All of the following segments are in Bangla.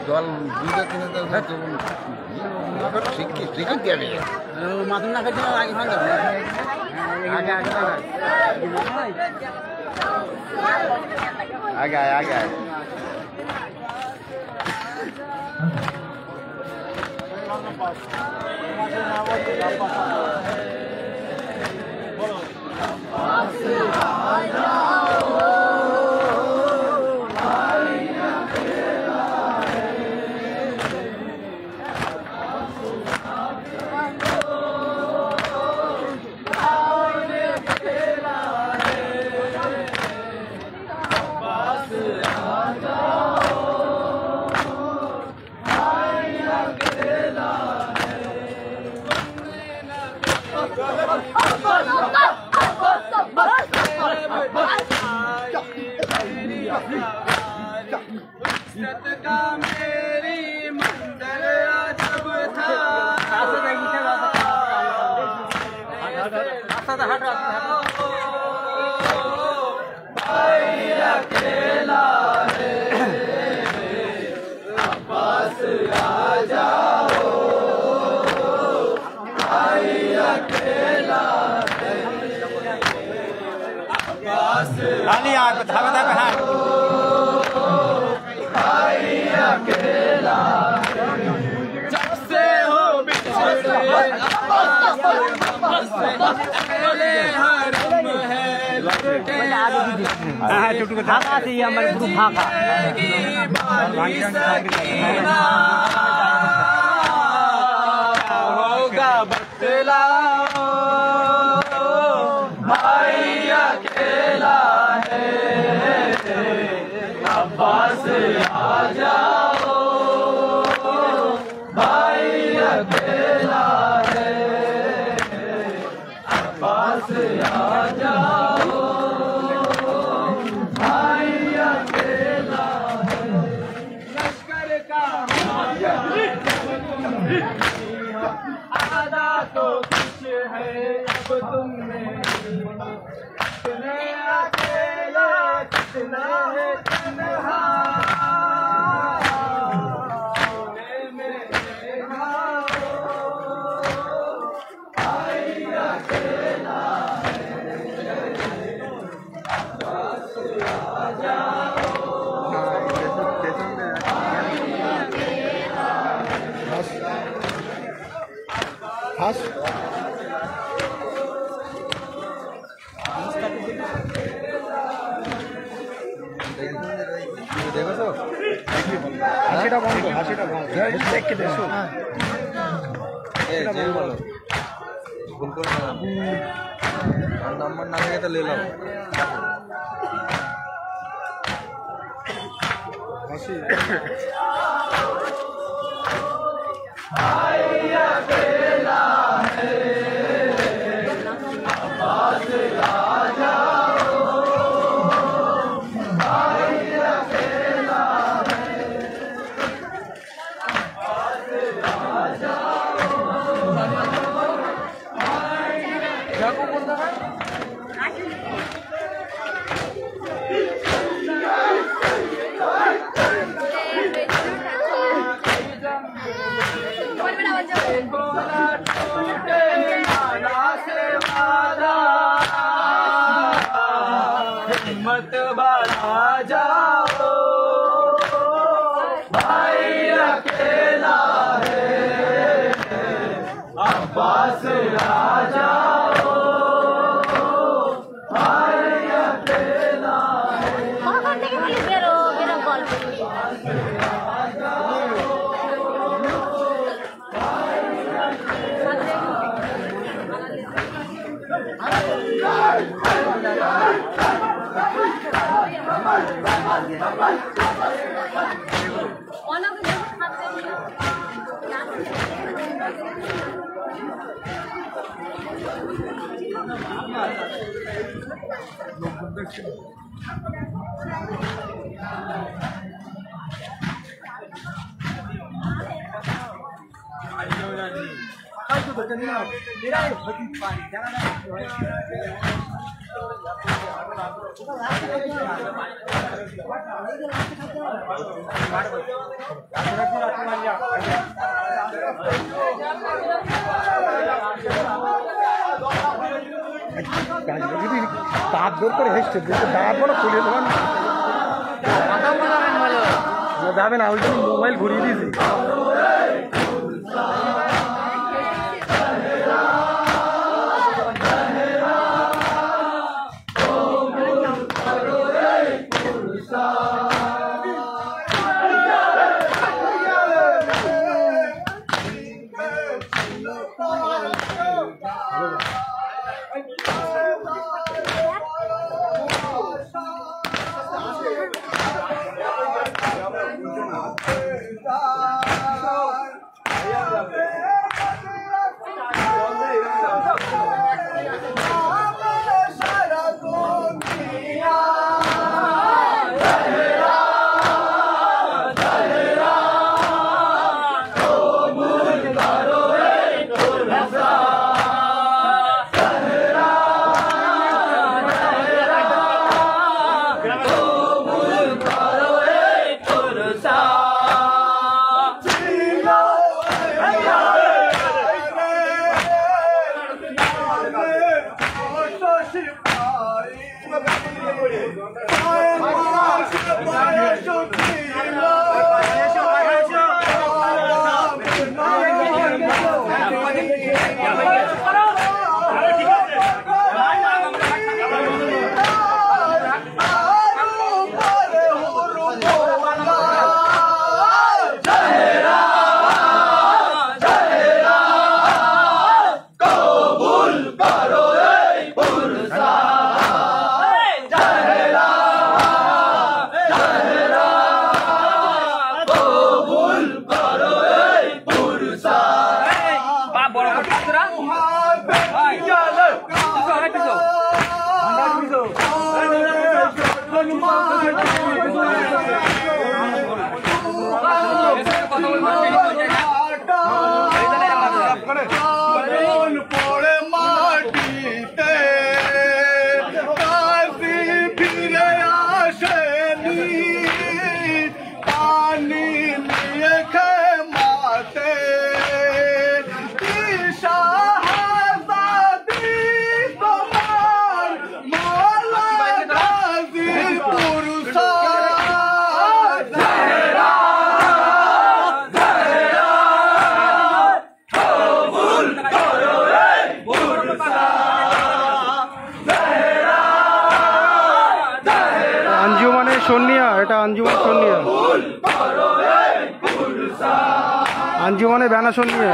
জল দুইটা কিনে ঠিক দিয়ে দেবে মাথা না খেতে আগে ভাঙ যাবে আগে আগে नंबर ना लगे तो ले लो मत बाला जाओ भाई अकेला है अब्बास आ जाओ भाई अकेला है দাঁত বের করে হেসছে, দাঁত বড় খুলে দেবেন যাবে না, ওই জন্য মোবাইল ঘুরিয়ে দিয়েছি। सोनिया এটা अंजुमन सोनिया अंजुमने बैना सोनिया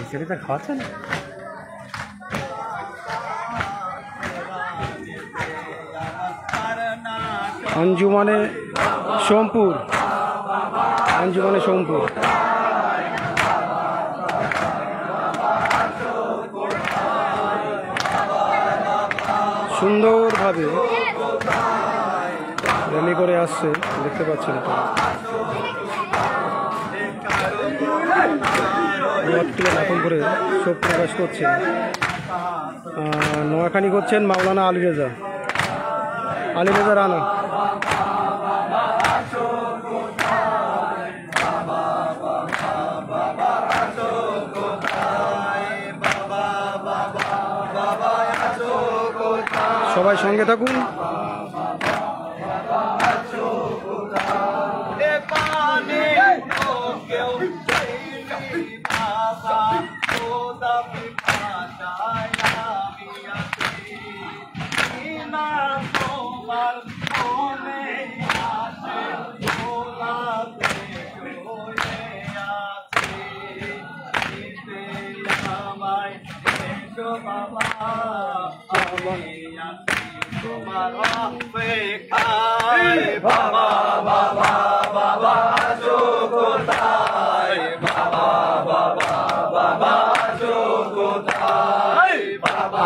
ছেলেটা খাওয়াচ্ছেন अंजुमने सोमपुर अंजुमने सोमपुर सुंदर भावे रैली करे आसছে देखते पाচ্ছেন এখন করে শোক প্রকাশ করছেন নোয়াখালী করছেন মাওলানা আলী রেজা রানা। Baba সবাই সঙ্গে থাকুন।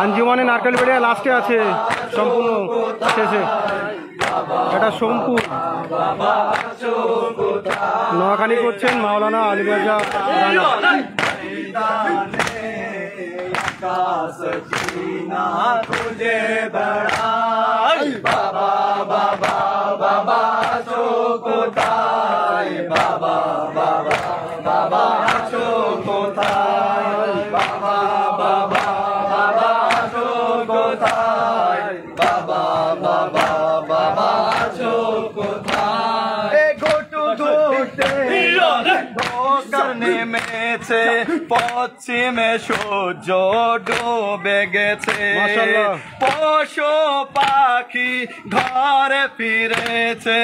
আঞ্জুমানে নারকেল বেড়িয়া লাস্টে আছে, সম্পূর্ণ শেষে। এটা সোমপুর, নোয়াখালী করছেন মাওলানা আলী রাজা রানা। तुझे बड़ाई बाबा बाबा बाबा चोकोताई बाबा बाबा बाबा चोकोताई बाबा बाबा बाबा चोकोताई बाबा बाबा बाबा चोकोताई घोटू घोटे करने में से পশ্চিমে সূর্য ডুবে গেছে, পশু পাখি ঘরে ফিরেছে,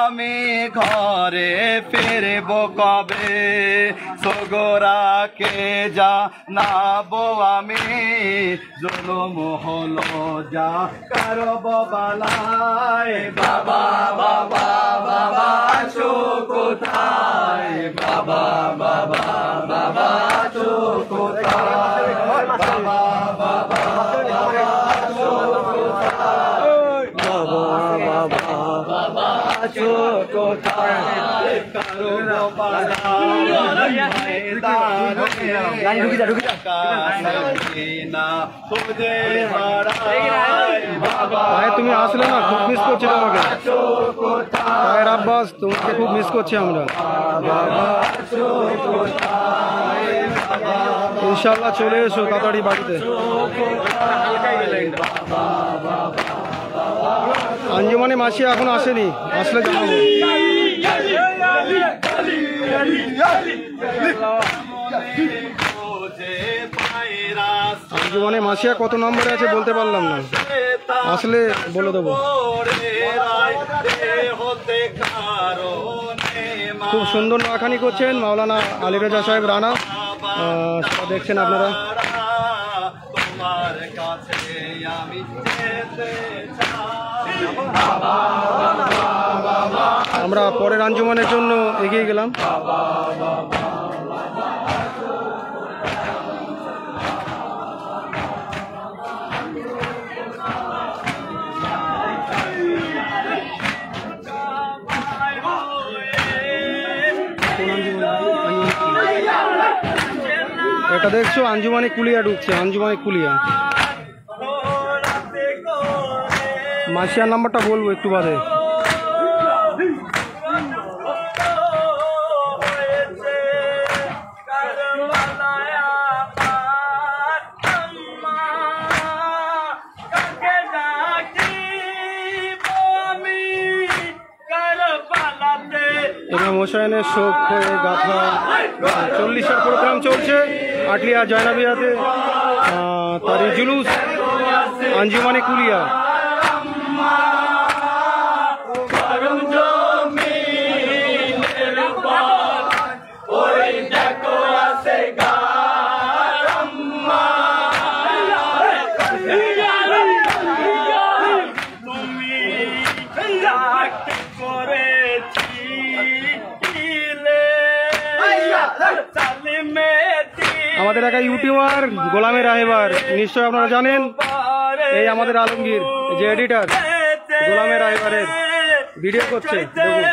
আমি ঘরে ফিরব কবে? সগরাকে জানাবো আমি, জুলুম হলো যা করব বালাই। বাবা বাবা বাবা আছো কোথায়? বাবা বাবা বাবা আছো কোথায়? বাবা বাবা বাবা আছো কোথায়? বাবা বাবা বাবা আছো কোথায়? করব বালাই ময়দানে কাসিনা খুদে বাড়াই। ভাই তুমি আসলে না, খুব মিস করছি তোমাকে। ভাইয়ের আব্বাস, তোমাকে খুব মিস করছি আমরা। ইনশাল্লাহ চলে এসো তাড়াতাড়ি বাড়িতে। আঞ্জুমানে মাসি এখন আসেনি, আসলে জানাবো। আঞ্জুমানে মাসিয়া কত নম্বরে আছে বলতে পারলাম না, আসলে বলে দেবো। খুব সুন্দর নোয়াখালী করছেন মাওলানা আলী রাজা সাহেব রানা, দেখছেন আপনারা। আমরা পরের আঞ্জুমানের জন্য এগিয়ে গেলাম। এটা দেখছো আঞ্জুমানে কুলিয়া ঢুকছে, আঞ্জুমানে কুলিয়া। মাসিয়ার নাম্বারটা বলবো একটু বাদে। ইমাম হোসেনের শোক হয়ে গাথা 40-এর প্রোগ্রাম চলছে আটলিয়া জয়নাবিয়াতে, তার জুলুস আঞ্জুমানে কুলিয়া। আমাদের একা ইউটিউবার গোলামে রাহেবার, নিশ্চয় আপনারা জানেন। এই আমাদের আলমগীর যে এডিটর, গোলামে রাহেবারের ভিডিও করছে, দেখুন।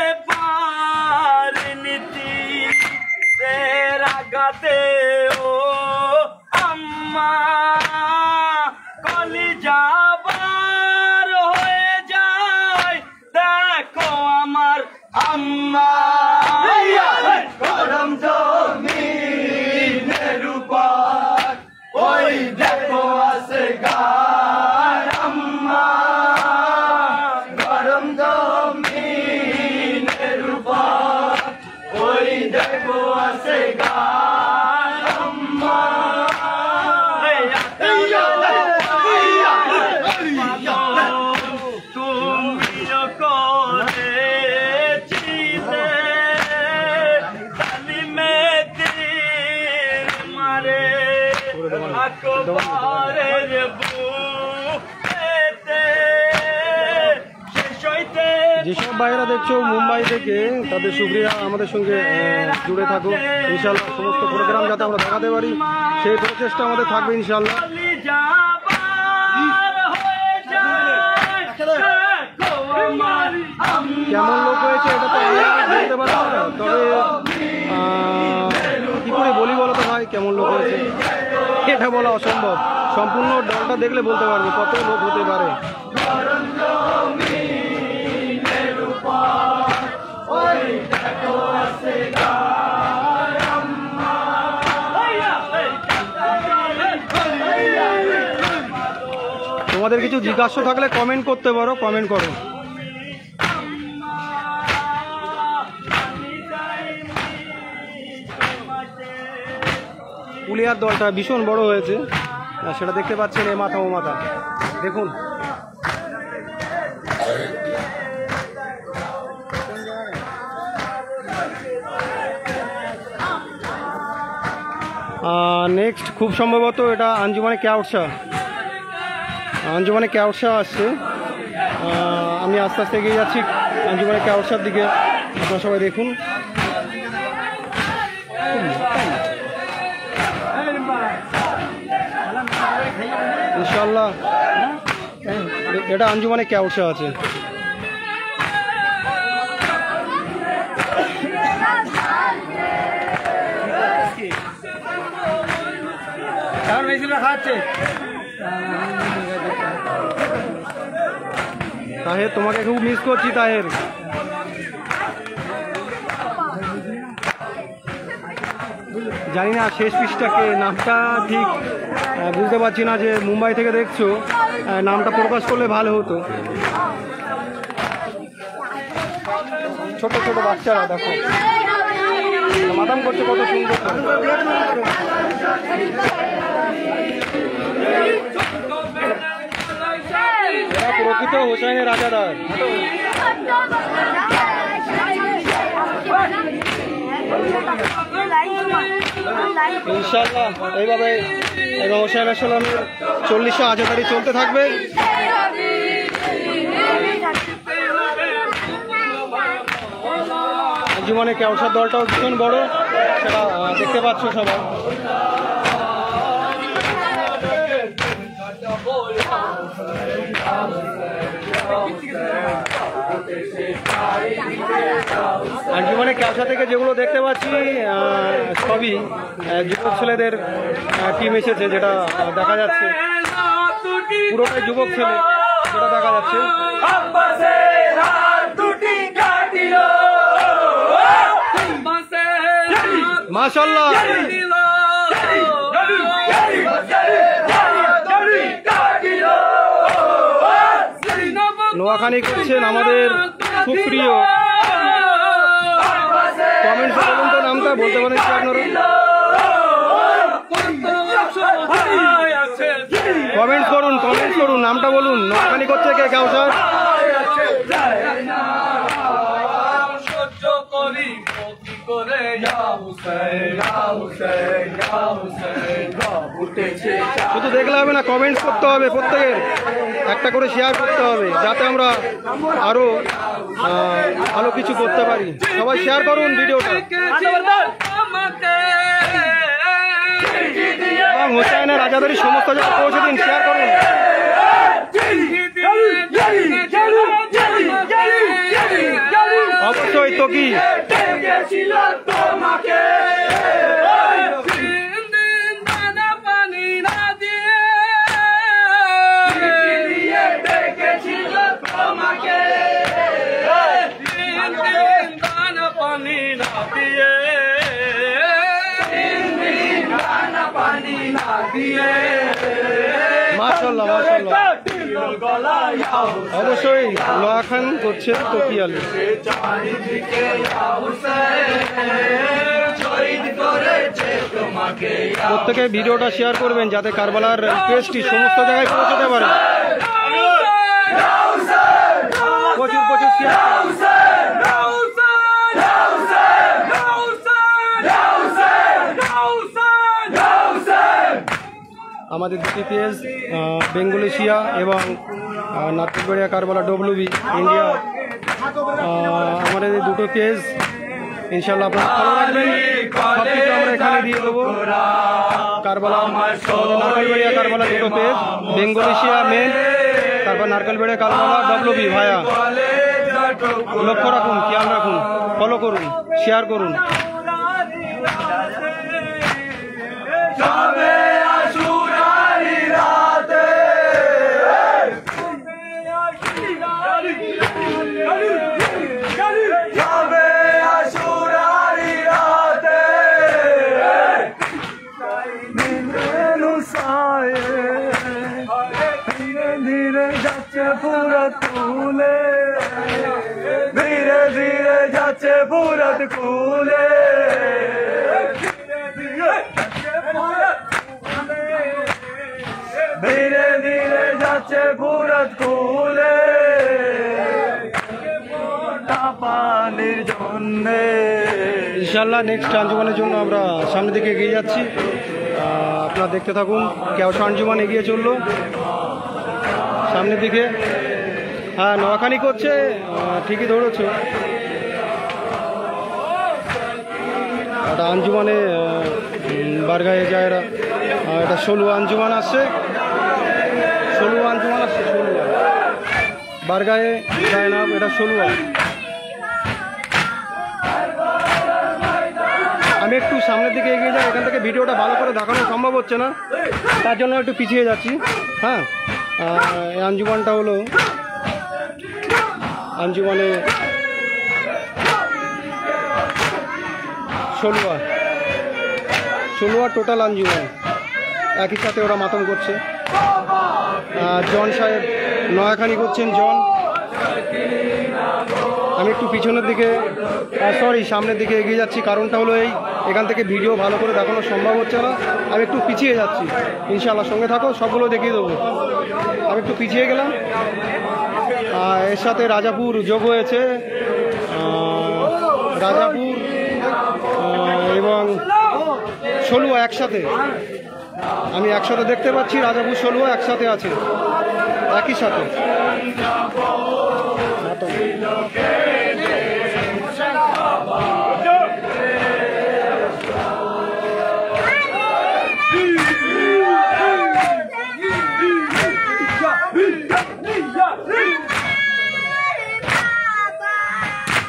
দেখো আসে গার আম্মা যেসব ভাইয়েরা দেখছো মুম্বাই থেকে, তাদের শুক্রিয়া, আমাদের সঙ্গে জুড়ে থাকো। ইনশাল্লাহ সমস্ত প্রোগ্রাম যাতে আমরা দেখাতে পারি সেই প্রচেষ্টা আমাদের থাকবে ইনশাল্লাহ। কেমন লোক হয়েছে এটা তো বলতে পারবো না, তবে কি করে বলি বলো তো ভাই, কেমন লোক হয়েছে এটা বলা অসম্ভব। সম্পূর্ণ দলটা দেখলে বলতে পারবো কত লোক হতে পারে। তোমাদের কিছু জিজ্ঞাসা থাকলে কমেন্ট করতে পারো, কমেন্ট করো। পুলিয়ার দলটা ভীষণ বড় হয়েছে, সেটা দেখতে পাচ্ছেন এ মাথা ও মাথা দেখুন। নেক্সট খুব সম্ভবত এটা আঞ্জুমানে ক্যাউটসা আসছে। আমি আস্তে আস্তে এগিয়ে যাচ্ছি আঞ্জুমানে ক্যাউটসার দিকে, আপনারা সবাই দেখুন। ইনশাল্লাহ এটা আঞ্জুমানে ক্যাউটসা আছে। তাহের, তোমাকে খুব মিস করছি তাহের। জানি না শেষ পৃষ্ঠাকে নামটা ঠিক বুঝতে পারছি না, যে মুম্বাই থেকে দেখছো নামটা প্রকাশ করলে ভালো হতো। ছোট ছোট বাচ্চারা দেখো মাদাম করছে, কত সুন্দর। প্রকৃত হোসাইনের রাজাদার। ইনশাল্লাহ এইভাবে হোসাইন সালামের 40 আজাদারি চলতে থাকবে। জীবনে ক্যাউসার দলটাও ভীষণ বড়, সেটা দেখতে পাচ্ছ সবাই। আঞ্জুমানে ক্যাউসা থেকে যেগুলো দেখতে পাচ্ছি সবই যুবক ছেলেদের টিম এসেছে, যেটা দেখা যাচ্ছে পুরোটাই যুবক ছেলে, যেটা দেখা যাচ্ছে। মাশাআল্লাহ, নোয়াখালী করছেন আমাদের খুব প্রিয়। কমেন্টস বলুন তো, নামটা বলতে পারেন কি আপনারা? কমেন্টস করুন, নামটা বলুন। নোয়াখালী করছে কে ক্যাউসার? শুধু দেখলে হবে না, কমেন্টস করতে হবে, প্রত্যেকের একটা করে শেয়ার করতে হবে, যাতে আমরা আরো ভালো কিছু করতে পারি। সবাই শেয়ার করুন ভিডিওটা। এবং হোসাইনের রাজাদারি সমস্ত জায়গায় পৌঁছে দিন, শেয়ার করুন। অবশ্যই তো কি মাশাআল্লাহ, মাশাআল্লাহ। অবশ্যই লোয়া খান করছে তকিয়ালি। প্রত্যেকে ভিডিওটা শেয়ার করবেন যাতে কারবালার পেজটি সমস্ত জায়গায় পৌঁছতে পারে। প্রচুর প্রচুর শেয়ার। আমাদের দুটি পেজ বেঙ্গলি শিয়া এবং নাট্যগড়িয়া কারবালা ডব্লিউবি ইন্ডিয়া, আমাদের এই দুটো পেজ ইনশাল্লাহ আপনারা ভালো রাখবেন। সব কিছু আমরা এখানে দিয়ে দেবো। কারবালা নারকেলবেড়িয়া কারবালা দুটো পেজ, বেঙ্গলি শিয়া মেন, তারপর নারকেলবেড়িয়া কারবালা ডব্লিউবি ভায়া। লক্ষ্য রাখুন, খেয়াল রাখুন, ফলো করুন, শেয়ার করুন। ধীরে যাচ্ছে ফুরত কুলে, ধীরে ধীরে যাচ্ছে ফুরত কুলে, ধীরে ধীরে যাচ্ছে ফুরত কুলে, পানির জন্যে। ইনশাল্লাহ নেক্সট আঞ্জুমানের জন্য আমরা সামনের দিকে এগিয়ে যাচ্ছি। আপনারা দেখতে থাকুন। কেওসা আঞ্জুমান এগিয়ে চললো সামনের দিকে। হ্যাঁ, নোয়াখালী করছে, ঠিকই ধরেছে। একটা আঞ্জুমানে বারগাঁয়ে যায় এরা। এটা ষোলুয়া আঞ্জুমান আসছে, ষোলুয়া আঞ্জুমান আসছে, ষোলুয়া। বারগাঁয়ে যায় না, এটা ষোলুয়া। আমি একটু সামনের দিকে এগিয়ে যাই, এখান থেকে ভিডিওটা ভালো করে দেখানো সম্ভব হচ্ছে না, তার জন্য একটু পিছিয়ে যাচ্ছি। হ্যাঁ, এই আঞ্জুমানটা হলো আঞ্জুমানে ষোলুয়া, ষোলুয়া টোটাল আঞ্জুমান একই সাথে ওরা মাতম করছে। জন সাহেব নয়াখানি করছেন, জন। আমি একটু পিছনের দিকে সামনের দিকে এগিয়ে যাচ্ছি, কারণটা হলো এখান থেকে ভিডিও ভালো করে দেখানো সম্ভব হচ্ছে না, আমি একটু পিছিয়ে যাচ্ছি। ইনশাআল্লাহ সঙ্গে থাকো, সবগুলো দেখিয়ে দেবো। আমি একটু পিছিয়ে গেলাম। এর সাথে রাজাপুর যোগ হয়েছে, রাজাপুর এবং ষোলুয়া একসাথে, আমি একসাথে দেখতে পাচ্ছি। রাজাপুর ষোলুয়া একসাথে আছে, একই সাথে।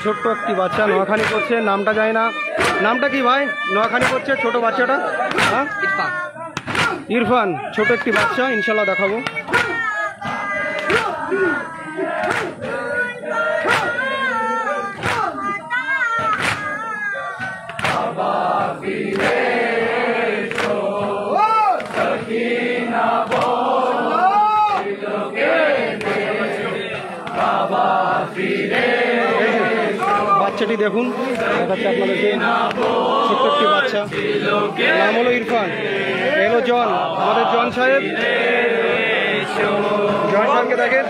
ছোট্ট একটি বাচ্চা নোয়াখালী করছে, নামটা যায় না। নামটা কি ভাই? নোয়াখালী করছে ছোট বাচ্চাটা, হ্যাঁ ইরফান, ছোট একটি বাচ্চা। ইনশাল্লাহ দেখাবো। বাচ্চাটি দেখুন, দেখাচ্ছে আপনাদেরকে, ছোট্ট একটি বাচ্চা, নাম হলো ইরফান। এলো জন, আমাদের জন সাহেব। জন সাহেবকে দেখেন,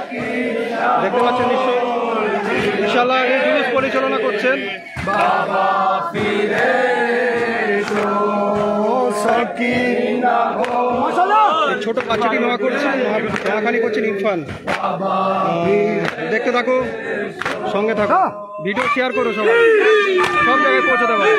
দেখতে পাচ্ছেন নিশ্চয়ই। ইনশাআল্লাহ এই জুলুস পরিচালনা করছেন। ছোট বাচ্চাটি নোয়া করছেন, নোয়াখালী করছেন ইরফান। দেখতে থাকো, সঙ্গে থাকো, ভিডিও শেয়ার করো, সবাই সব জায়গায় পৌঁছাতে পারে।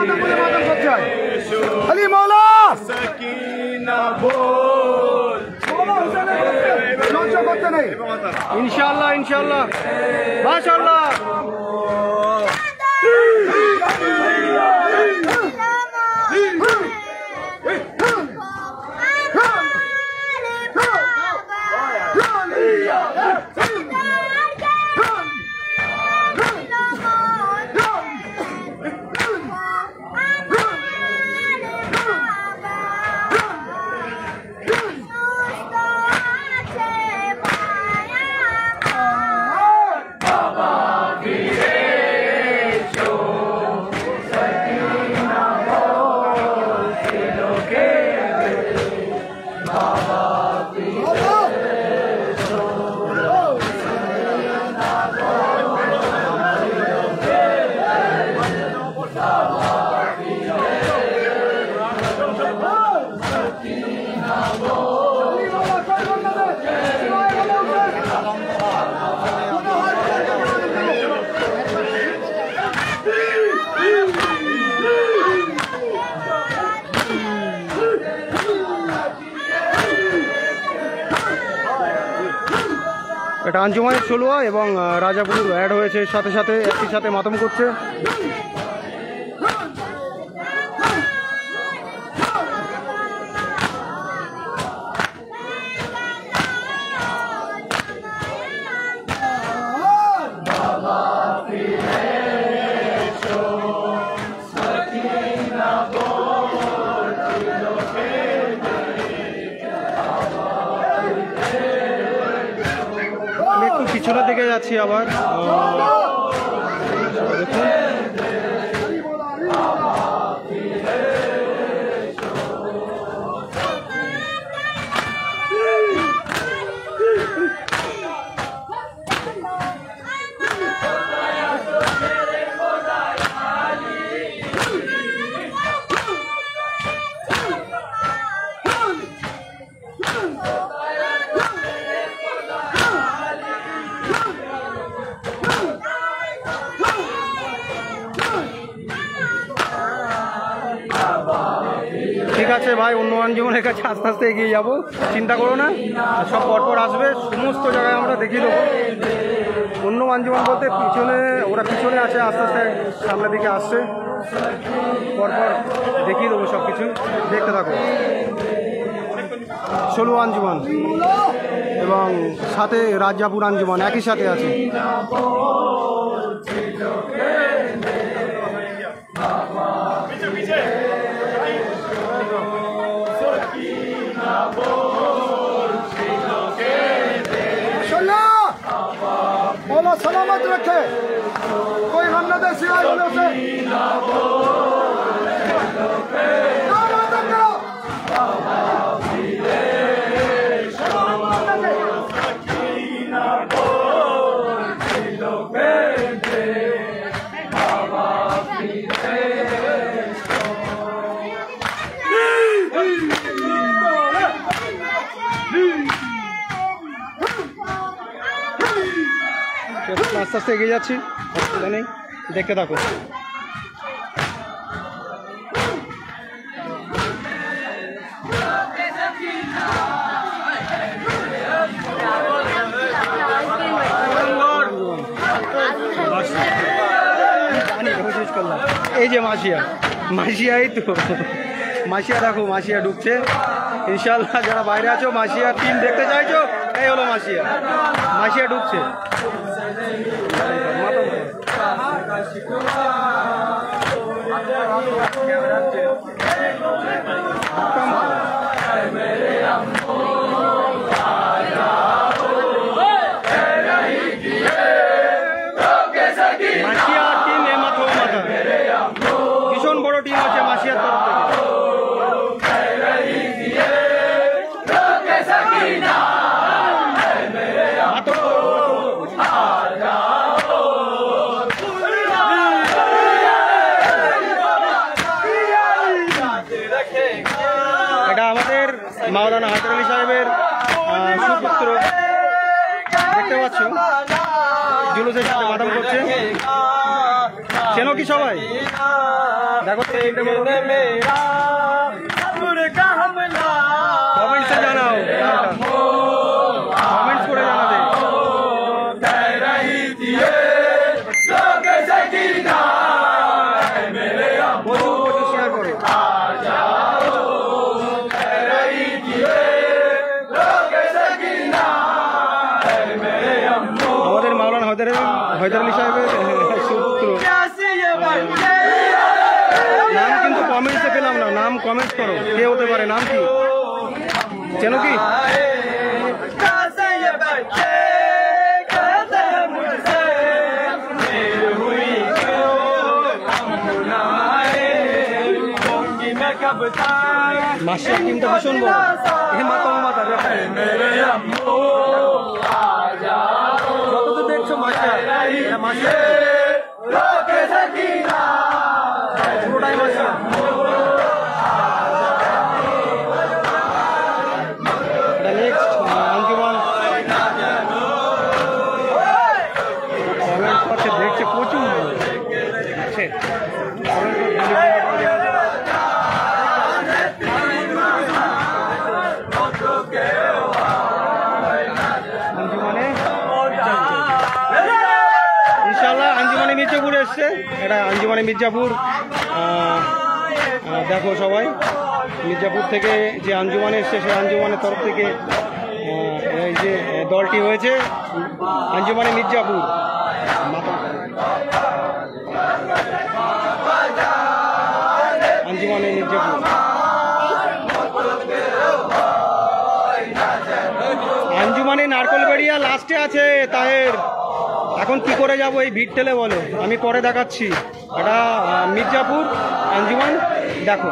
মাথা বলে মাথা করছে আলী মাওলা করতে নেই ইনশাআল্লাহ ইনশাআল্লাহ মাশাআল্লাহ। এটা আঞ্জুমানের ষোলোয়া এবং রাজাপুর অ্যাড হয়েছে সাথে সাথে একই সাথে মাতম করছে। পিছনের দিকে যাচ্ছি আবার দেখুন ঠিক আছে ভাই, অন্য আঞ্জুমানের কাছে আস্তে আস্তে এগিয়ে যাবো, চিন্তা করো না, সব পরপর আসবে, সমস্ত জায়গায় আমরা দেখিয়ে দেবো। অন্য আঞ্জুমান বলতে পিছনে, ওরা পিছনে আছে, আস্তে আস্তে সামনের দিকে আসছে, পরপর দেখিয়ে দেবো সব কিছু, দেখতে থাকো। ষোলো আঞ্জুমান এবং সাথে রাজাপুর আঞ্জুমান একই সাথে আছে। मौला सलामत रखे, कोई हम न दे सिवाय वालों से। আস্তে আস্তে এগিয়ে যাচ্ছি, অসুবিধা নেই, দেখতে থাকো। এই যে মাসিয়া, মাসিয়াই তো মাসিয়া, দেখো মাসিয়া ঢুকছে। ইনশাল্লাহ যারা বাইরে আছো, মাসিয়ার টিম দেখতে চাইছো, এই হলো মাসিয়া, মাসিয়া ঢুকছে। মাসিয়ার টিম এ মাথা ভীষণ বড় টিম আছে মাসিয়ার তরফ থেকে। এটা আমাদের মাওলানা হায়দার আলী সাহেবের সুপুত্র, দেখতে পাচ্ছ জুলুসের সাথে মাতাম করছে। চেনো কি সবাই? দেখো কমেন্টসে জানাও, কমেন্টস করে জানাবে। শেয়ার করো। আমাদের মাওলানা হায়দার আলী সাহেবের সুপুত্র। নাম কিন্তু কমেন্টসে পেলাম না, নাম কমেন্টস করো, কে হতে পারে, নাম কি চেনো কি? মাসিয়া টিমটা ভীষণ বড়, মাথা যত তো দেখছো মাসিয়া পুরোটাই মাসিয়া। নেক্সট আঞ্জুমান কমেন্ট করছে, দেখছে প্রচুর দেখছে। আঞ্জুমানে মির্জাপুর এসছে, এটা আঞ্জুমানে মির্জাপুর। দেখো সবাই, মির্জাপুর থেকে যে আঞ্জুমান এসছে সেই আঞ্জুমানের তরফ থেকে এই যে দলটি হয়েছে আঞ্জুমানে মির্জাপুর। আঞ্জুমানে মির্জাপুর, আঞ্জুমানে নারকলবেড়িয়া লাস্টে আছে তাহের। এখন কি করে যাব এই ভিড় ঠেলে বলো, আমি পরে দেখাচ্ছি। এটা মির্জাপুর আঞ্জুমান, দেখো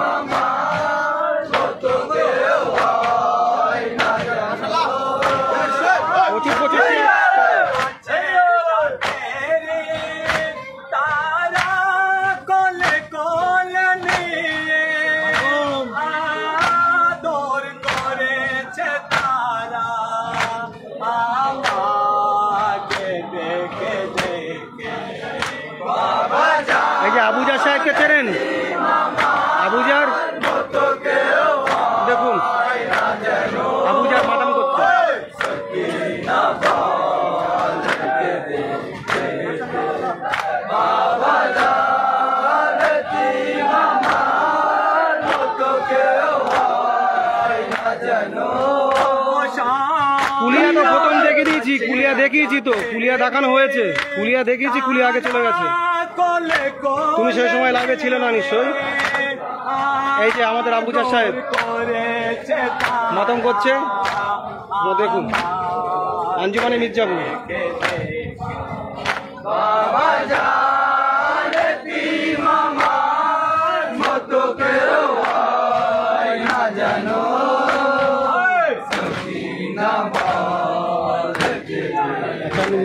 প্রচুর এই যে আবুজার সাহেবকে চেনেন? আবুজার দেখুন, আবুজার মাতাম করছে। কুলিয়া তো প্রথম দেখে দিয়েছি, কুলিয়া দেখিয়েছি তো, কুলিয়া দেখানো হয়েছে, কুলিয়া দেখিয়েছি, কুলিয়া আগে চলে গেছে। তুমি সেই সময় লাইভে ছিলে না নিশ্চয়ই। এই যে আমাদের আবুজার সাহেব মাতম করছে, দেখুন আঞ্জুমানে মির্জাপুর।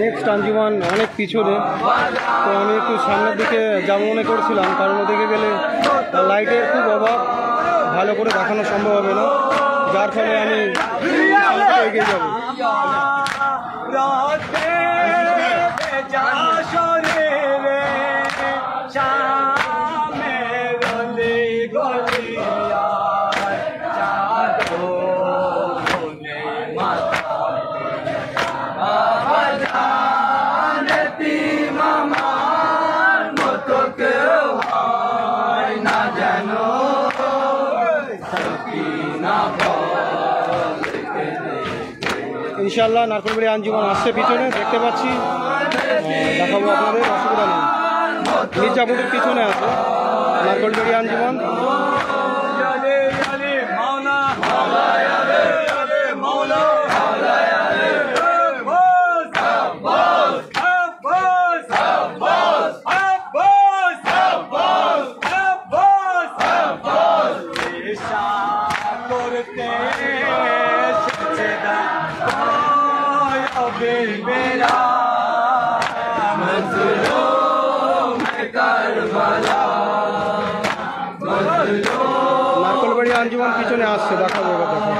নেক্সট আঞ্জুমান অনেক পিছনে, তো আমি একটু সামনের দিকে যাব মনে করছিলাম, কারণ ওদিকে গেলে লাইটের খুব অভাব, ভালো করে দেখানো সম্ভব হবে না, যার ফলে আমি এগিয়ে যাব। ইনশাল্লাহ নারকলবেড়ি আঞ্জুমান আসছে পিছনে, দেখতে পাচ্ছি, দেখাবো আপনাদের, অসুবিধা নেই। মির্জাপুরের পিছনে আছে নারকলবেড়ি আঞ্জুমান। নারকলবেড়ি আঞ্জুমান পিছনে আসছে, দেখাবো এবার দেখো।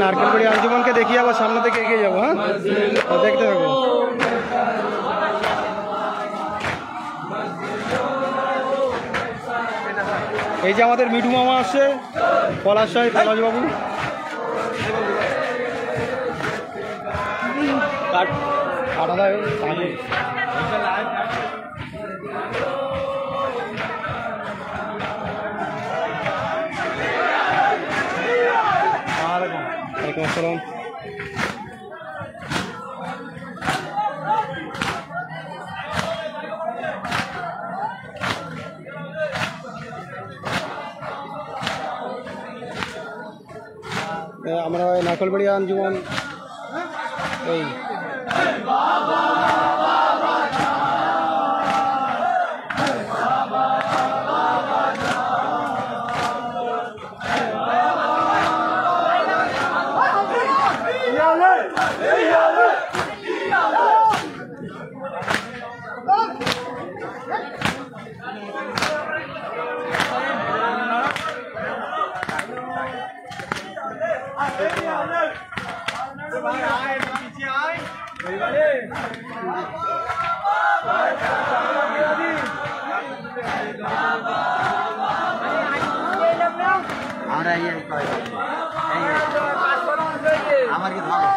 নারকেলবাড়ি আঞ্জুমানকে দেখিয়ে আবার সামনে থেকে এগিয়ে যাবো। হ্যাঁ, দেখতে থাকবো। এই যে আমাদের মিঠু মামা আসছে, পলাশ সাহেব, পলাশবাবু। ওয়ালাইকুম আসসালাম। আমরা নারকেলবাড়ি আঞ্জুমান এই আমার কি ভালো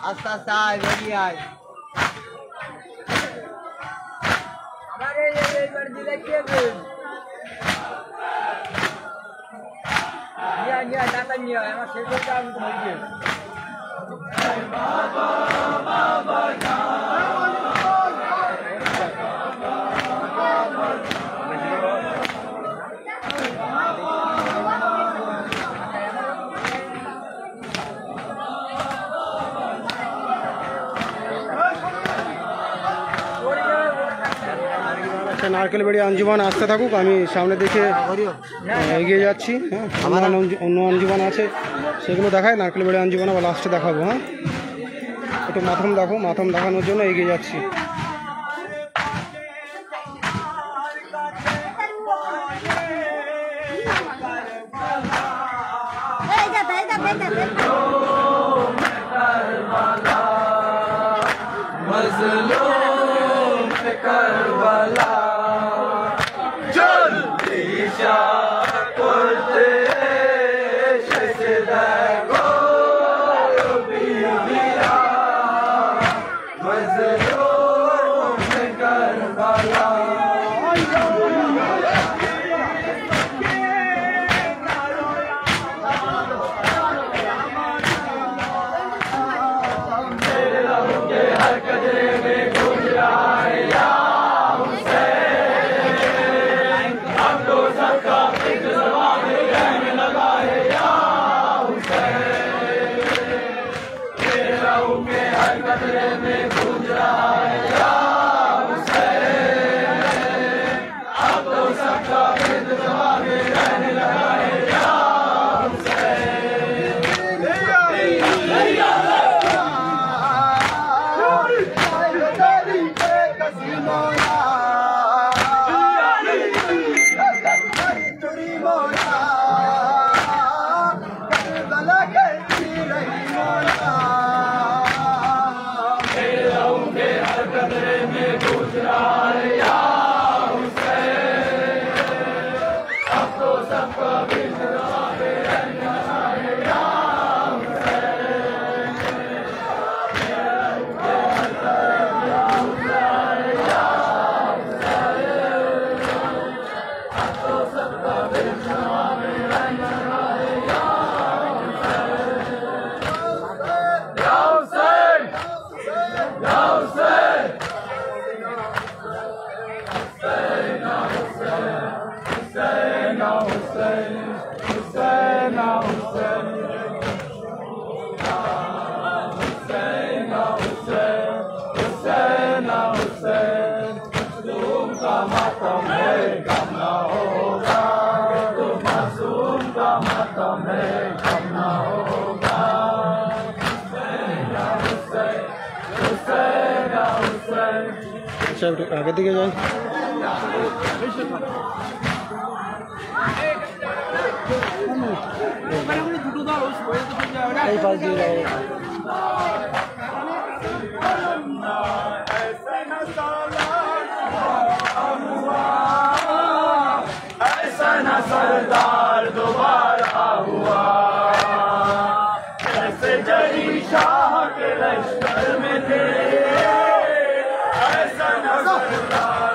আস্তে আস্তে আয় বেরিয়ে আয় নারকেলবাড়ি আঞ্জুমান আসতে থাকুক, আমি সামনে দেখে এগিয়ে যাচ্ছি। হ্যাঁ, অন্য আঞ্জুমান আছে, সেগুলো দেখায়। নারকেলবাড়ি আঞ্জুমান আবার লাস্টে দেখাবো। হ্যাঁ, একটু মাথম দেখো, মাথম দেখানোর জন্য এগিয়ে যাচ্ছি। আচ্ছা একটু আগের দিকে যাই। এই পাশ দিয়ে যাবো। सरदार दोबारा हुआ ऐसे जरी शाह के लश्कर में थे ऐसा न सरदार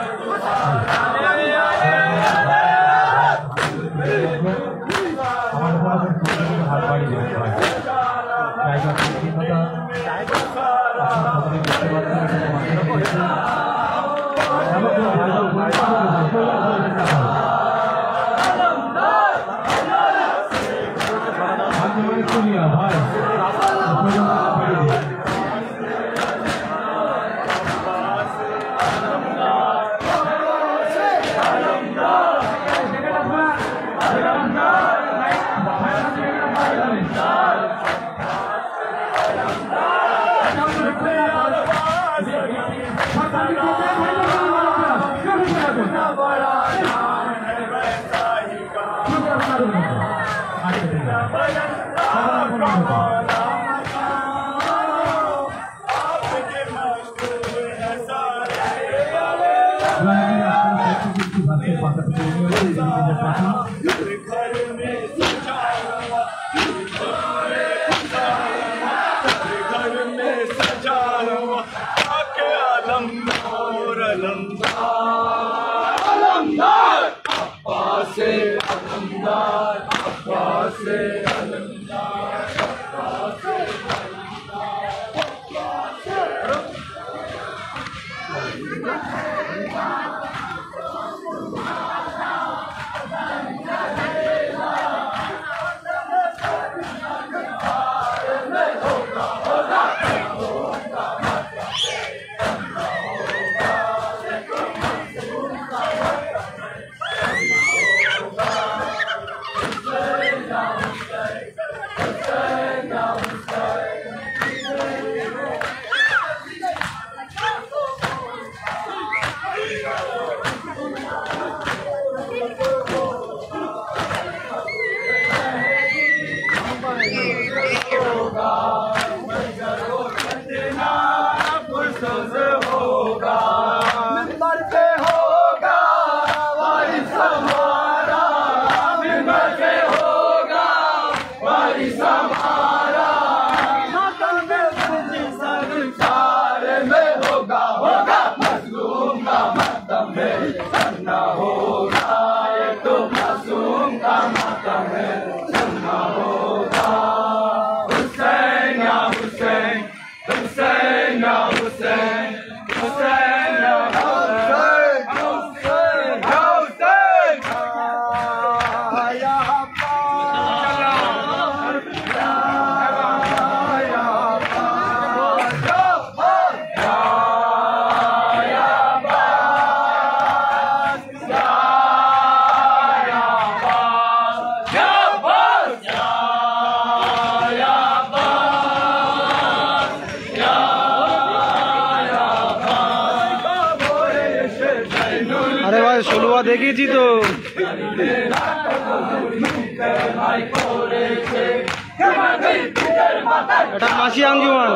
দেখিয়েছি তো এটা মাসি আঞ্জুমান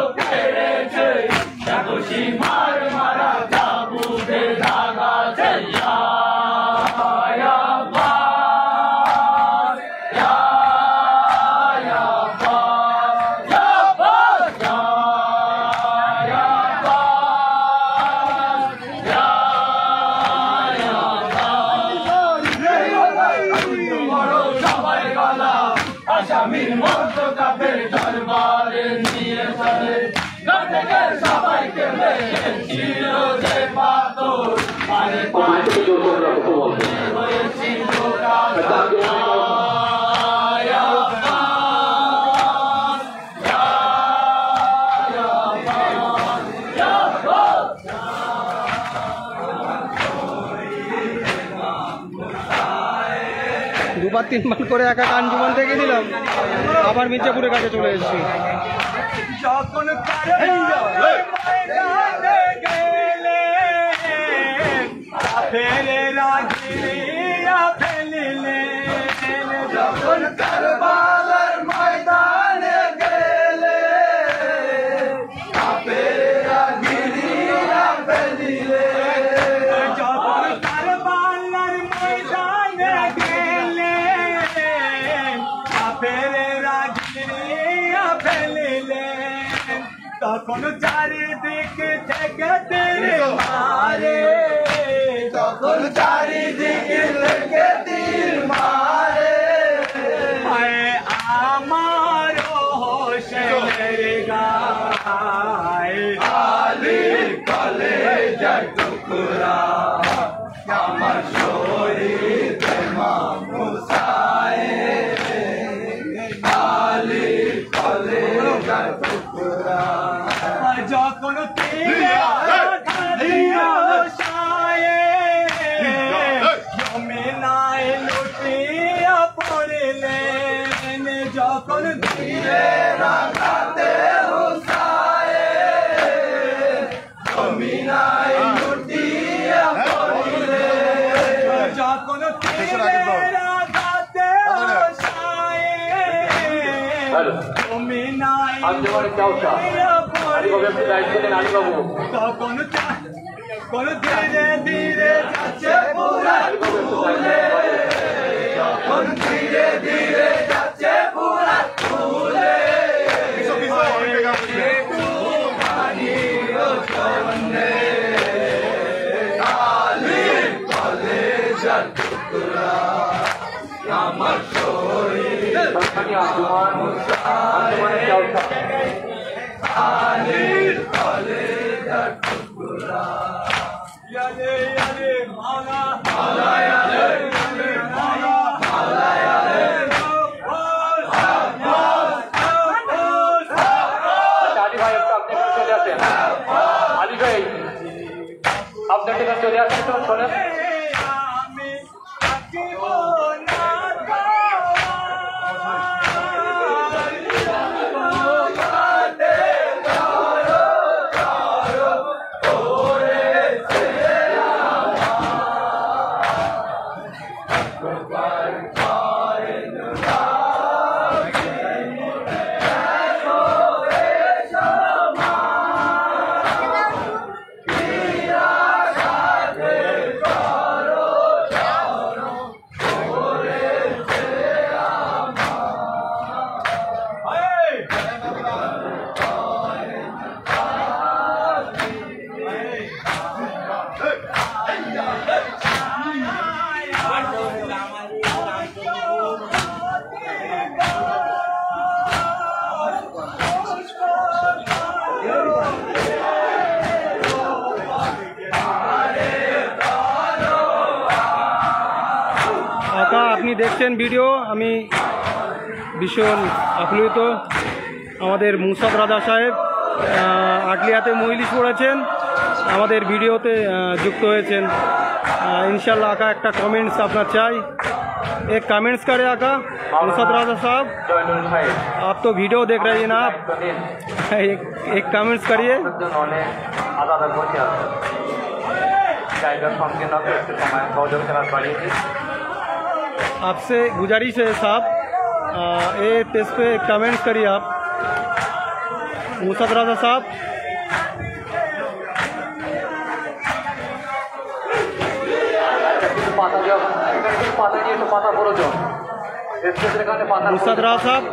দুবার তিনবার করে এক এক আঞ্জুমান থেকে দিলাম, আবার মির্জাপুরের কাছে চলে এসেছি। যখন কারবালার ময়দানে গেলে কাফেররা গিরিয়া ফেলিলে যখন কারবালার ময়দানে গেলে কাফেররা গিরিয়া ফেলিলে তখন চারিদিক থেকে তীর মারে তখন চারিদিক থেকে তীর মারে আমার হোসেনের গায়ে আলী কলেজার টুকরা আমার শহীদ ইমাম হুসাইন আলী কলেজার টুকরা যখন জমিনায় লুটিয়া পড়লেন যখন ধীরে রাখাতে হুসাইন জমিনায় লুটিয়া পড়লেন যখন ধীরে রাখাতে হুসাইন জমিনায় তখন ধীরে ধীরে যাচ্ছে পুরা ফুলে তখন ধীরে ধীরে যাচ্ছে পুরা ফুলে আমার শরীর আলীর কলেজার টুকরা ইয়ালে ইয়ালে মাওলা মাওলা ইয়ালে ইয়ালে মাওলা মাওলা ইয়ালে আলী ভাই একটু আপনি চলে আসেন আলী ভাই আপনি একটু চলে আসেন তো শোনেন আমি থাকিব না আপনি দেখছেন ভিডিও, আমি ভীষণ আপ্লুত। আমাদের মুসাদ রাজা সাহেব আটলিয়াতে মজলিস পড়েছেন, আমাদের ভিডিওতে যুক্ত হয়েছেন। इंशाल्लाह आका एक कमेंट्स अपना चाहिए, एक कमेंट्स करे आका। मुसाद राजा साहब आप तो वीडियो देख रहे हैं ना, आप एक कमेंट्स करिए। आपसे गुजारिश है साहब, ये इस पे कमेंट्स करिए आप मुसाद राजा साहब। मुसाद राजा साहब,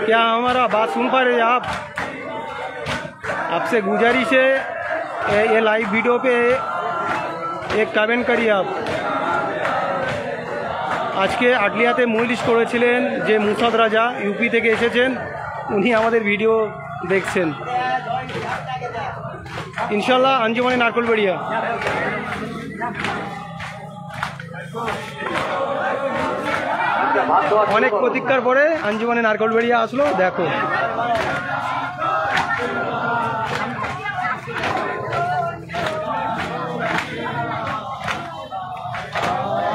क्या हमारा बात सुन पा रहे हैं आप? आपसे गुजारिश है ये लाइव वीडियो पे एक कमेंट करिए आप। आज के आटलियाते মজলিস করেছিলেন যে মুসাদ রাজা ইউপি থেকে এসেছেন, উনি আমাদের ভিডিও দেখছেন। ইনশাআল্লাহ আঞ্জুমানে নারকলবেড়িয়া। অনেক প্রতীক্ষার পরে আঞ্জুমানে নারকলবেড়িয়া আসলো, দেখো।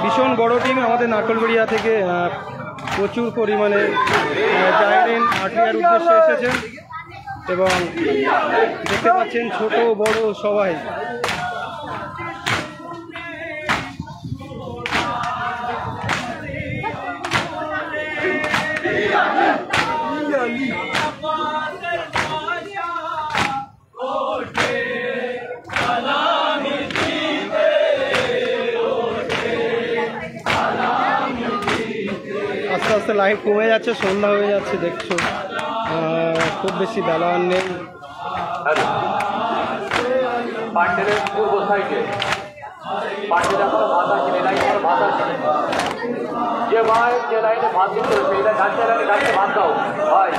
ভীষণ বড় টিম আমাদের নারকলবেড়িয়া থেকে প্রচুর পরিমাণে জায়রিন আটলিয়ার উদ্দেশ্যে এসেছেন এবং দেখতে পাচ্ছেন ছোট বড় সবাই। আস্তে আস্তে লাইন কমে যাচ্ছে, সন্ধ্যা হয়ে যাচ্ছে, দেখছো খুব বেশি বেলা আর নেই। পান্ডেলের পূর্ব সাইডে পান্ডেল এখনো ভাত আসেনি, লাইন এখনো ভাত আসেনি। যে ভাই যে লাইনে ভাত দিতে হচ্ছে এটা গাছটা লাইনে গাছটা ভাত দাও ভাই।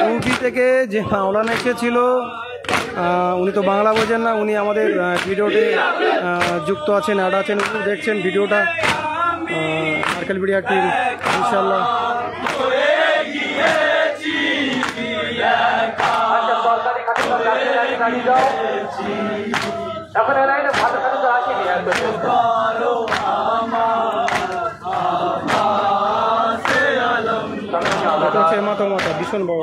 ইউপি থেকে যে মাওলানা এসেছিল, উনি তো বাংলা বোঝেন না, উনি আমাদের ভিডিওতে যুক্ত আছেন, অ্যাড আছেন, উনি দেখছেন ভিডিওটা। নারকেল বিড়িয়া টিম ইনশাল্লাহ। সরকারি খাতে দাঁড়িয়ে যাও, এখন এ লাইনে ভাত খাতে তো আসেনি। মাথা মাথা ভীষণ বড়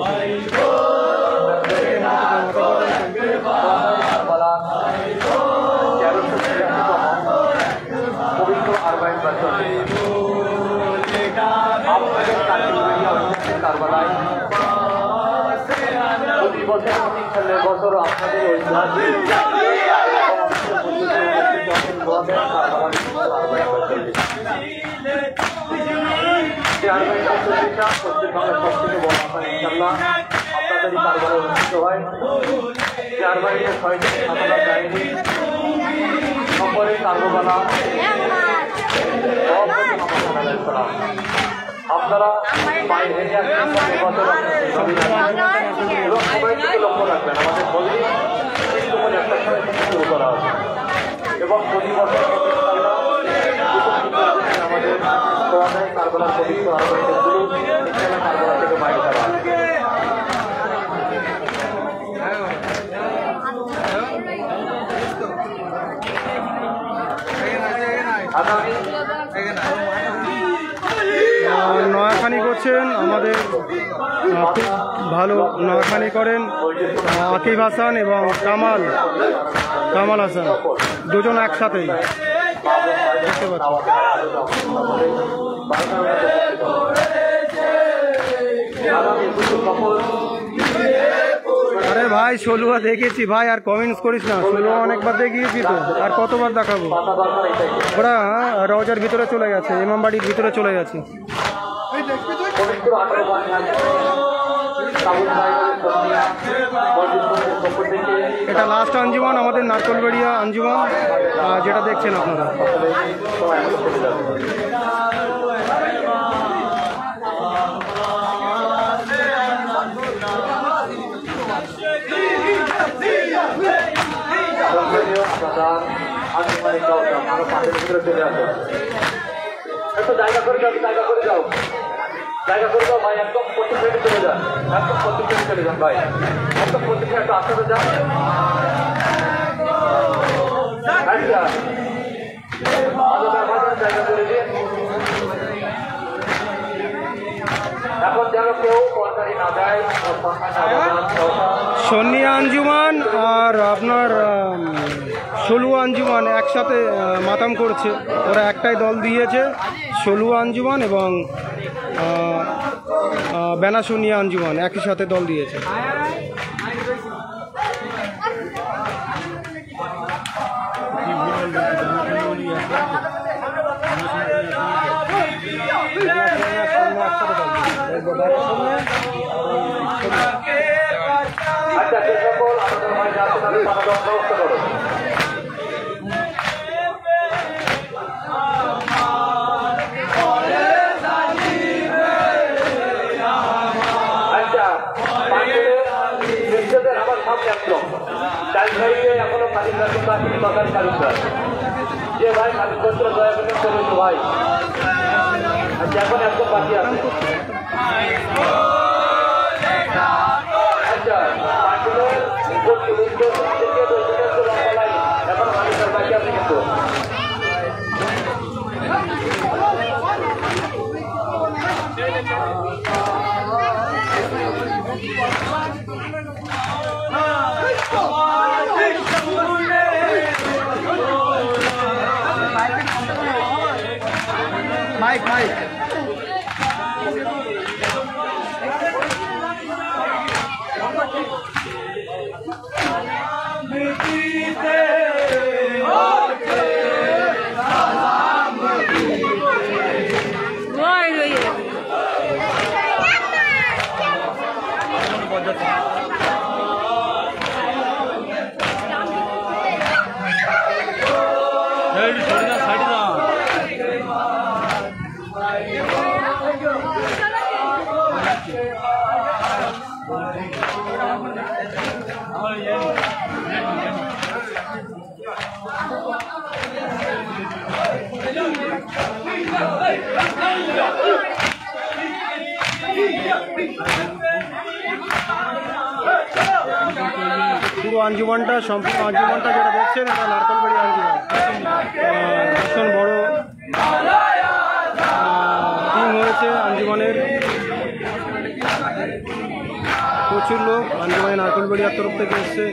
পবিত্র আরবাইন বছর কারবালায় প্রতি বছর আপনাদের পশ্চিমবঙ্গের সব থেকে বড় আশা ইনশাল্লাহ আপনাদেরই কারবারে অনুষ্ঠিত হয়। আরবাইনের 6টি সাধারণ বাহিনী নম্বরে কার্যবালা আপনারা বাইরে এবং সবাই থেকে লক্ষ্য রাখবেন আমাদের বলি একটা সময় শুরু করা হবে এবং প্রতি বছর আমাদের কারবালার পবিত্র আরবাইনগুলো কারবালা থেকে বাইরে যাওয়া নয়াখানি করছেন আমাদের, খুব ভালো নয়াখানি করেন আকিব হাসান এবং কামাল হাসান, দুজন একসাথেই দেখতে পাচ্ছি। আরে ভাই ষোলোয়া দেখেছি ভাই, আর কমেন্টস করিস না, ষোলোয়া অনেকবার দেখিয়েছি তো, আর কতবার দেখাবো। ওরা রওজার ভিতরে চলে গেছে, ইমামবাড়ির ভিতরে চলে গেছে। এটা লাস্ট আঞ্জুমান আমাদের নারকলবাড়িয়া আঞ্জুমান, যেটা দেখছেন আপনারা। একটু জায়গা করে যাও, জায়গা করে যাও, জায়গা করে যাও ভাই, একদম প্রতি মিনিটে চলে যান, একদম প্রতি মিনিটে চলে যান ভাই, একদম প্রতি মিনিট একটু আসতে যান। জায়গা করে দিন। এখন যেন কেউ সরকারি না দেয়, সন্নিয়া আঞ্জুমান আর আপনার ষোলুয়া আঞ্জুমান একসাথে মাতাম করছে, ওরা একটাই দল দিয়েছে, ষোলুয়া আঞ্জুমান এবং বেনাসুনিয়া আঞ্জুমান একই সাথে দল দিয়েছে। আচ্ছা যে সকল আমাদের ভাই যাচ্ছে তাদের পাতা দেওয়ার ব্যবস্থা করো। আচ্ছা পান্ডেলের আমার সামনে একদম চার ভাইকে এখনো খালি রাখুন বাকি বাগান কালুদার, যে ভাই কালীপত্র দয়া করে চলেছে ভাই। আচ্ছা এখন একদম বাকি আছে। আচ্ছা পান্ডেলের এখন মানুষের বাকি আছে কিন্তু Let's go! পুরো আঞ্জুমানটা সম্পূর্ণ আঞ্জুমানটা যেটা দেখছেন এটা নারকেলবাড়ি আঞ্জুমান। ভীষণ বড় টিম হয়েছে আঞ্জুমানের, প্রচুর লোক আঞ্জুমানে নারকেলবাড়িয়ার তরফ থেকে এসছে।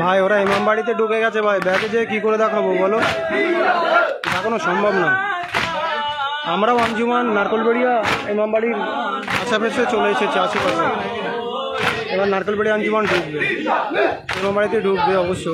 ভাই ওরা ইমামবাড়িতে ঢুকে গেছে ভাই, ব্যাগে যেয়ে কী করে দেখাবো বলো, দেখানো সম্ভব না। আমরাও আঞ্জুমান নারকেলবাড়িয়া ইমামবাড়ির আশেপাশে চলে এসেছি আশেপাশে। এবার নারকেলবাড়ি আঞ্জুমান ঢুকবে, ইমামবাড়িতে ঢুকবে অবশ্য।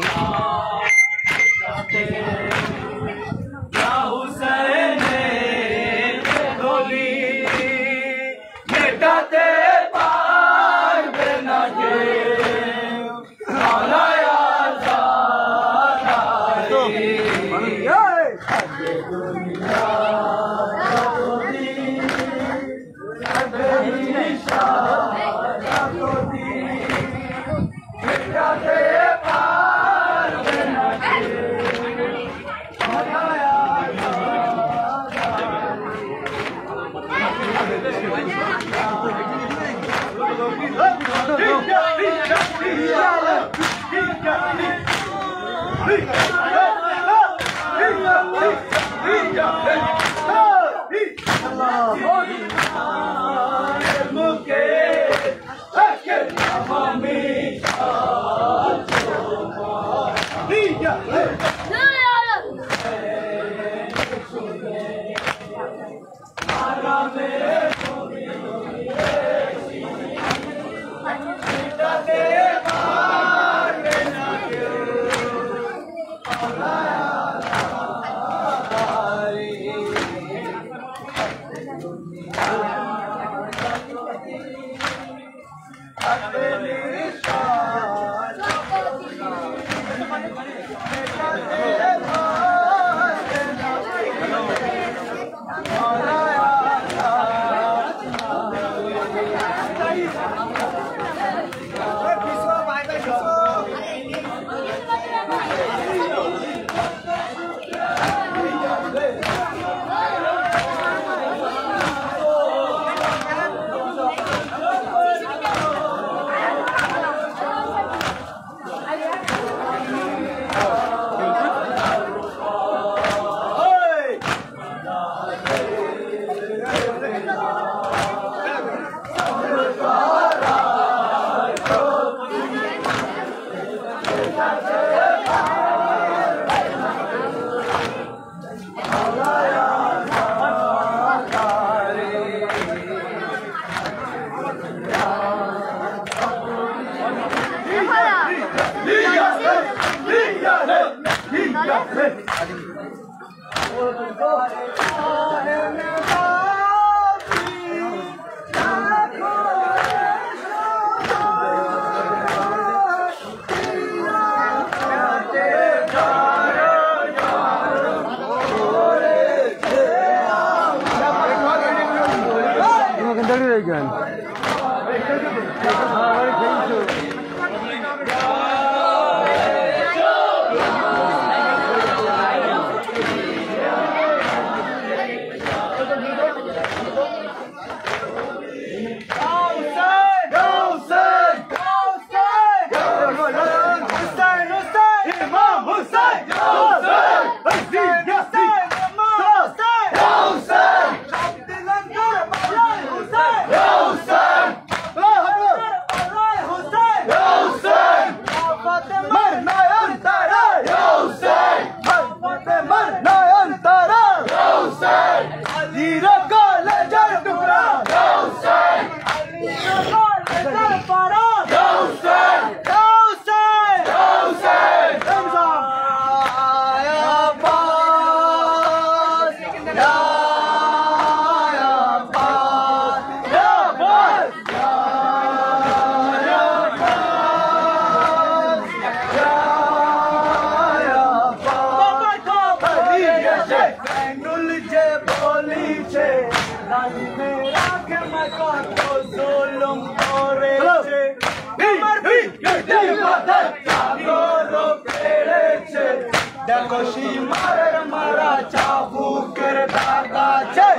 দেখো সীমারের মারা চাবুকের দাগ আছে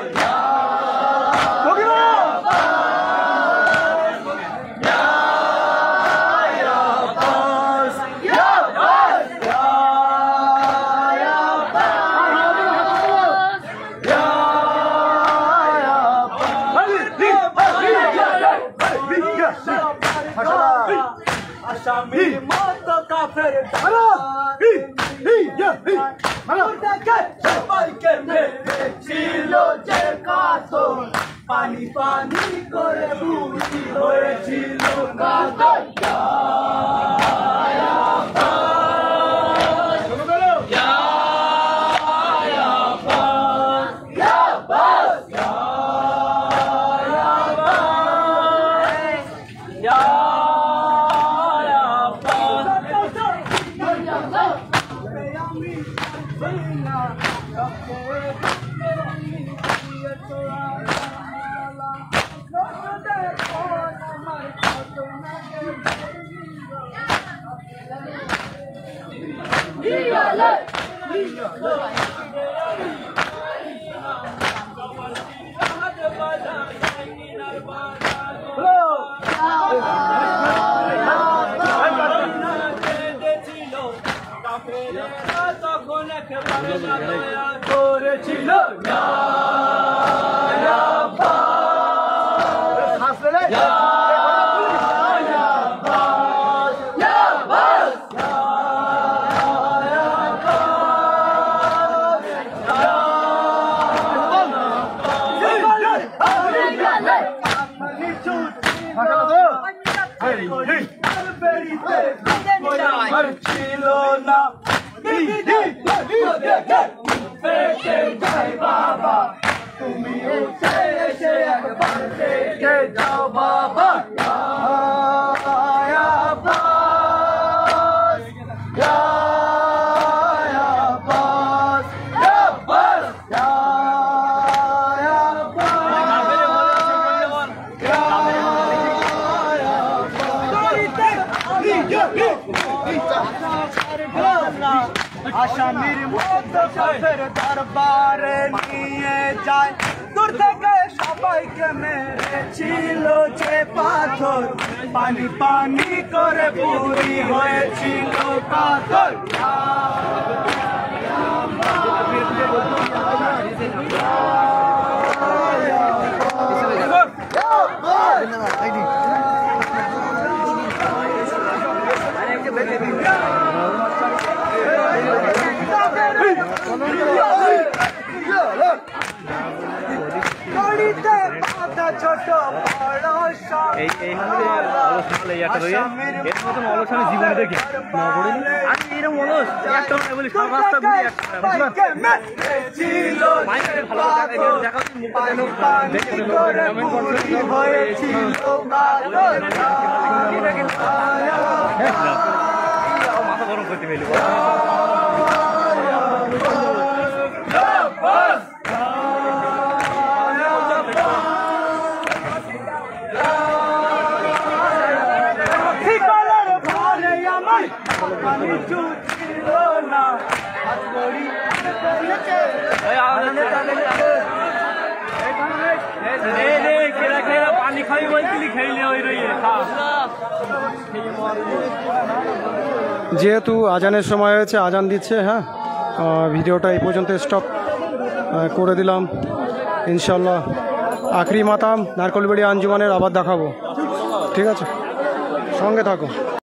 আসামি মত কাফের ধারা সবাইকে মেরেছিল যে কাতর পানি পানি করে বুঝি হয়েছিল কাতর করেছিল ছিল না বাবা তুমি এসে একবার দেখে যাও বাবা আসামির মতো কাফের দরবারে নিয়ে যায় দূর থেকে সবাইকে মেরেছিল যে পাথর পানি পানি করে পুরি হয়েছিল পাথর ছোট অলসানে জীবনে দেখি এরকম অলস একটা বলি মাথা গরম করতে পেলি পানি খাই বলছিলি খেলে ওই রইয়ে যেহেতু আজানের সময় হয়েছে আজান দিচ্ছে হ্যাঁ ভিডিওটা এই পর্যন্ত স্টপ করে দিলাম ইনশাল্লাহ আখরি মাতাম নারকলবাড়ি আঞ্জুমানের আবার দেখাবো ঠিক আছে সঙ্গে থাকো